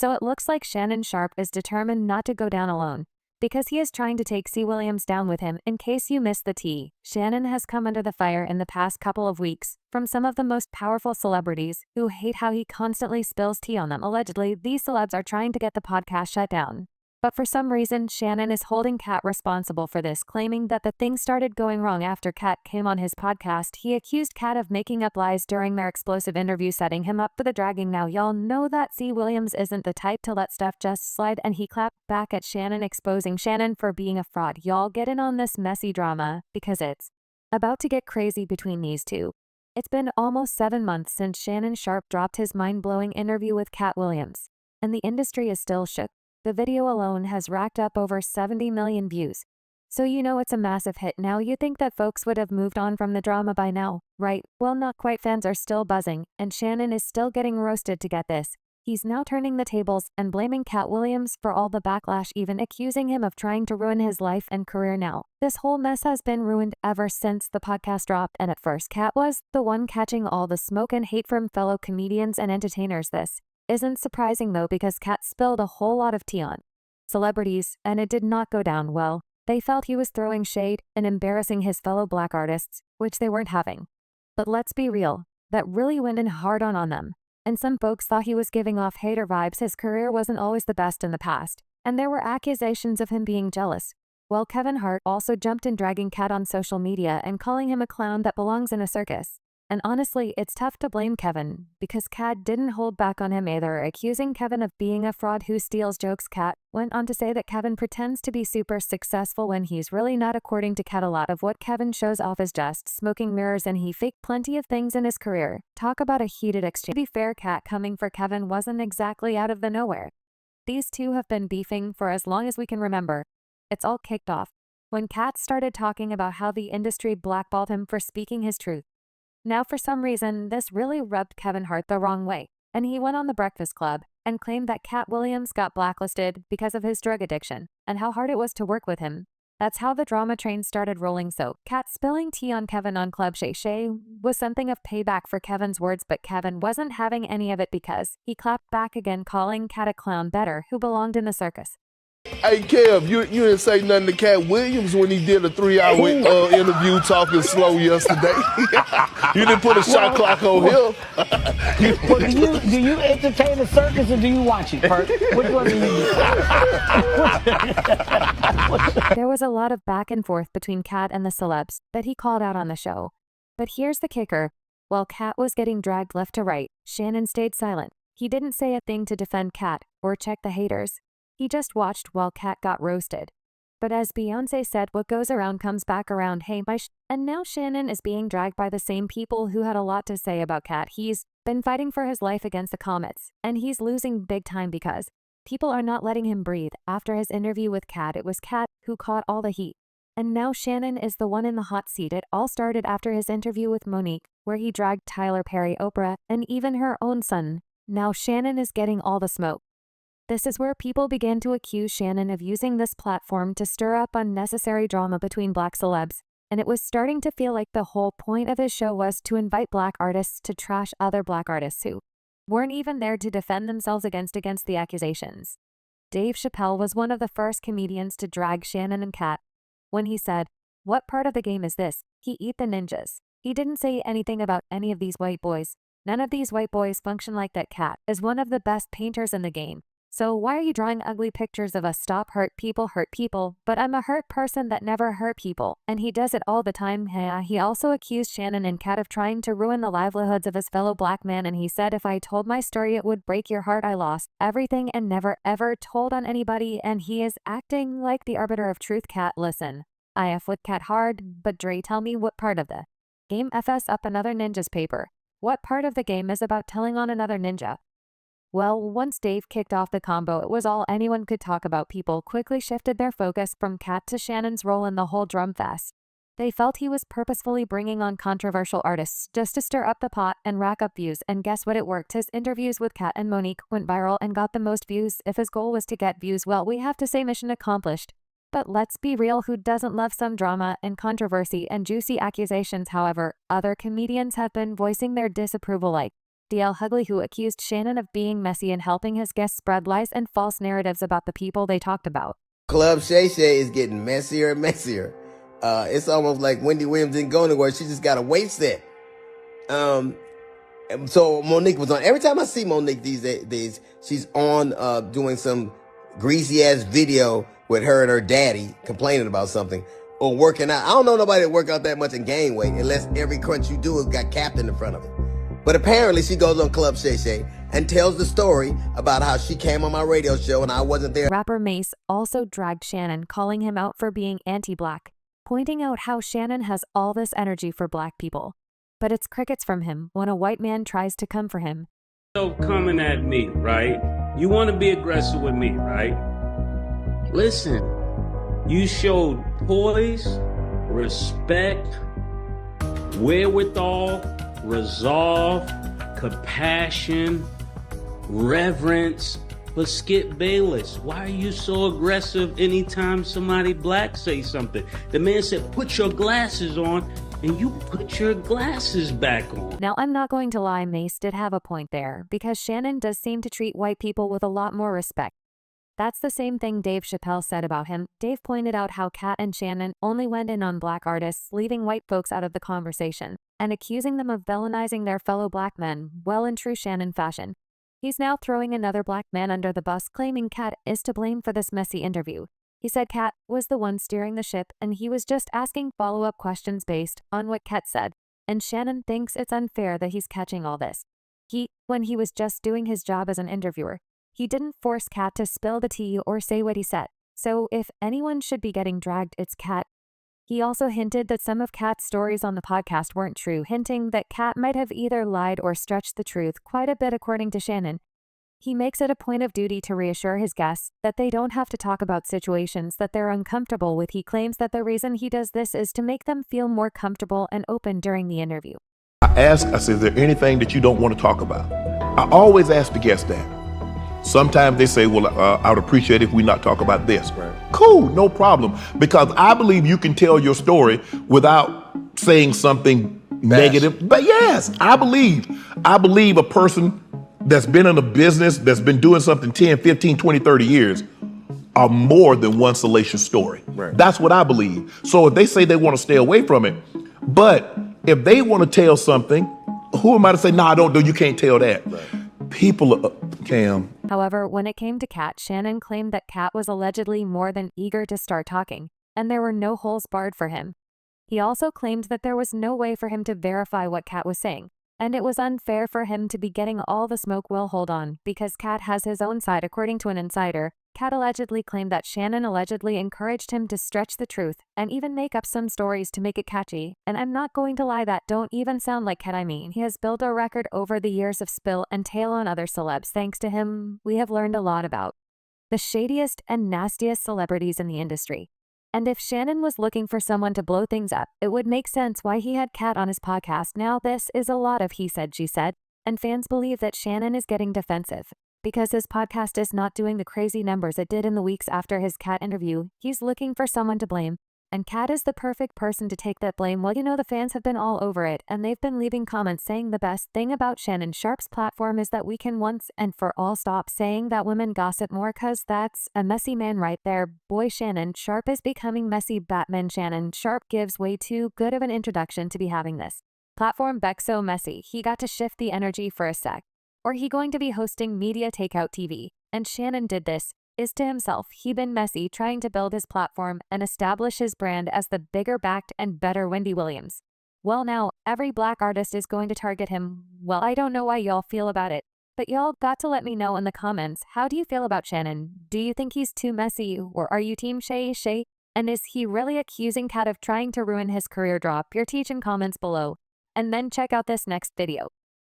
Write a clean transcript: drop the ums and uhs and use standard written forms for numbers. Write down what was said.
So it looks like Shannon Sharpe is determined not to go down alone, because he is trying to take Katt Williams down with him. In case you missed the tea, Shannon has come under the fire in the past couple of weeks from some of the most powerful celebrities who hate how he constantly spills tea on them. Allegedly, these celebs are trying to get the podcast shut down. But for some reason, Shannon is holding Katt responsible for this, claiming that the thing started going wrong after Katt came on his podcast. He accused Katt of making up lies during their explosive interview, setting him up for the dragging. Now y'all know that Katt Williams isn't the type to let stuff just slide, and he clapped back at Shannon, exposing Shannon for being a fraud. Y'all get in on this messy drama, because it's about to get crazy between these two. It's been almost 7 months since Shannon Sharpe dropped his mind-blowing interview with Katt Williams, and the industry is still shook. The video alone has racked up over 70 million views. So you know it's a massive hit. Now you think that folks would have moved on from the drama by now, right? Well, not quite. Fans are still buzzing, and Shannon is still getting roasted to get this. He's now turning the tables and blaming Katt Williams for all the backlash, even accusing him of trying to ruin his life and career. Now, this whole mess has been ruined ever since the podcast dropped, and at first Katt was the one catching all the smoke and hate from fellow comedians and entertainers. This isn't surprising though, because Katt spilled a whole lot of tea on celebrities, and it did not go down well. They felt he was throwing shade and embarrassing his fellow black artists, which they weren't having. But let's be real, that really went in hard on them. And some folks thought he was giving off hater vibes. His career wasn't always the best in the past, and there were accusations of him being jealous. Well, Kevin Hart also jumped in, dragging Katt on social media and calling him a clown that belongs in a circus. And honestly, it's tough to blame Kevin, because Katt didn't hold back on him either, accusing Kevin of being a fraud who steals jokes. Katt went on to say that Kevin pretends to be super successful when he's really not. According to Katt, a lot of what Kevin shows off is just smoking mirrors, and he faked plenty of things in his career. Talk about a heated exchange. To be fair, Katt coming for Kevin wasn't exactly out of the nowhere. These two have been beefing for as long as we can remember. It's all kicked off when Katt started talking about how the industry blackballed him for speaking his truth. Now, for some reason, this really rubbed Kevin Hart the wrong way, and he went on The Breakfast Club and claimed that Katt Williams got blacklisted because of his drug addiction and how hard it was to work with him. That's how the drama train started rolling. So Katt spilling tea on Kevin on Club Shay was something of payback for Kevin's words, but Kevin wasn't having any of it, because he clapped back again, calling Katt a clown better who belonged in the circus. Hey Kev, you didn't say nothing to Katt Williams when he did a 3-hour interview talking slow yesterday. You didn't put a shot clock on him. Well, do you entertain the circus, or do you watch it, Perk? Which one do you do? There was a lot of back and forth between Katt and the celebs that he called out on the show. But here's the kicker. While Katt was getting dragged left to right, Shannon stayed silent. He didn't say a thing to defend Katt or check the haters. He just watched while Katt got roasted. But as Beyonce said, what goes around comes back around. Hey, and now Shannon is being dragged by the same people who had a lot to say about Katt. He's been fighting for his life against the comments, and he's losing big time because people are not letting him breathe. After his interview with Katt, it was Katt who caught all the heat. And now Shannon is the one in the hot seat. It all started after his interview with Monique, where he dragged Tyler Perry, Oprah, and even her own son. Now Shannon is getting all the smoke. This is where people began to accuse Shannon of using this platform to stir up unnecessary drama between black celebs, and it was starting to feel like the whole point of his show was to invite black artists to trash other black artists who weren't even there to defend themselves against the accusations. Dave Chappelle was one of the first comedians to drag Shannon and Katt. When he said, "What part of the game is this? He eat the ninjas." He didn't say anything about any of these white boys. None of these white boys function like that. Katt is one of the best painters in the game. So why are you drawing ugly pictures of us? Stop. Hurt people, but I'm a hurt person that never hurt people. And he does it all the time. He also accused Shannon and Katt of trying to ruin the livelihoods of his fellow black man, and he said, "If I told my story it would break your heart. I lost everything and never ever told on anybody," and he is acting like the arbiter of truth. Katt, listen, I F with Katt hard, but Dre, tell me what part of the game FS up another ninja's paper? What part of the game is about telling on another ninja? Well, once Dave kicked off the combo, it was all anyone could talk about. People quickly shifted their focus from Katt to Shannon's role in the whole drum fest. They felt he was purposefully bringing on controversial artists just to stir up the pot and rack up views, and guess what? It worked. His interviews with Katt and Monique went viral and got the most views. If his goal was to get views, well, we have to say mission accomplished. But let's be real, who doesn't love some drama and controversy and juicy accusations? However, other comedians have been voicing their disapproval, like DL Hughley, who accused Shannon of being messy and helping his guests spread lies and false narratives about the people they talked about. Club Shay is getting messier and messier. It's almost like Wendy Williams didn't go anywhere. She just got a wait set. So Monique was on. Every time I see Monique these days, she's on doing some greasy ass video with her and her daddy complaining about something or working out. I don't know nobody that work out that much and gain weight unless every crunch you do has got Captain in front of it. But apparently she goes on Club Shay and tells the story about how she came on my radio show and I wasn't there. Rapper Mace also dragged Shannon, calling him out for being anti-black, pointing out how Shannon has all this energy for black people. But it's crickets from him when a white man tries to come for him. So coming at me, right? You want to be aggressive with me, right? Listen, you showed poise, respect, wherewithal, resolve, compassion, reverence for Skip Bayless. Why are you so aggressive anytime somebody black say something? The man said, put your glasses on, and you put your glasses back on. Now, I'm not going to lie, Mace did have a point there, because Shannon does seem to treat white people with a lot more respect. That's the same thing Dave Chappelle said about him. Dave pointed out how Katt and Shannon only went in on black artists, leaving white folks out of the conversation, and accusing them of villainizing their fellow black men, well in true Shannon fashion. He's now throwing another black man under the bus, claiming Katt is to blame for this messy interview. He said Katt was the one steering the ship and he was just asking follow-up questions based on what Katt said, and Shannon thinks it's unfair that he's catching all this. When he was just doing his job as an interviewer, he didn't force Katt to spill the tea or say what he said, so if anyone should be getting dragged, it's Katt. He also hinted that some of Katt's stories on the podcast weren't true, hinting that Katt might have either lied or stretched the truth quite a bit according to Shannon. He makes it a point of duty to reassure his guests that they don't have to talk about situations that they're uncomfortable with. He claims that the reason he does this is to make them feel more comfortable and open during the interview. I said, is there anything that you don't want to talk about? I always ask the guests that. Sometimes they say, well, I would appreciate it if we not talk about this. Right. Cool, no problem. Because I believe you can tell your story without saying something negative. But yes, I believe a person that's been in a business, that's been doing something 10, 15, 20, 30 years are more than one salacious story. Right. That's what I believe. So if they say they want to stay away from it, but if they want to tell something, who am I to say, no, don't do, you can't tell that. Right. People, Cam. However, when it came to Katt, Shannon claimed that Katt was allegedly more than eager to start talking, and there were no holes barred for him. He also claimed that there was no way for him to verify what Katt was saying, and it was unfair for him to be getting all the smoke. Well, hold on, because Katt has his own side. According to an insider, Katt allegedly claimed that Shannon allegedly encouraged him to stretch the truth and even make up some stories to make it catchy. And I'm not going to lie, that don't even sound like Katt. I mean, he has built a record over the years of spill and tail on other celebs. Thanks to him, we have learned a lot about the shadiest and nastiest celebrities in the industry. And if Shannon was looking for someone to blow things up, it would make sense why he had Katt on his podcast. Now this is a lot of he said, she said, and fans believe that Shannon is getting defensive because his podcast is not doing the crazy numbers it did in the weeks after his Katt interview. He's looking for someone to blame, and Katt is the perfect person to take that blame. Well, you know, the fans have been all over it, and they've been leaving comments saying the best thing about Shannon Sharpe's platform is that we can once and for all stop saying that women gossip more, cause that's a messy man right there. Boy, Shannon Sharpe is becoming messy. Batman Shannon Sharpe gives way too good of an introduction to be having this platform back so messy. He got to shift the energy for a sec. Or he going to be hosting Media Takeout TV. And Shannon did this is to himself. He been messy trying to build his platform and establish his brand as the bigger backed and better Wendy Williams. Well, now every black artist is going to target him. Well, I don't know why y'all feel about it, but y'all got to let me know in the comments. How do you feel about Shannon? Do you think he's too messy, or are you team Shay? And is he really accusing Katt of trying to ruin his career? Drop your teach in comments below, and then check out this next video.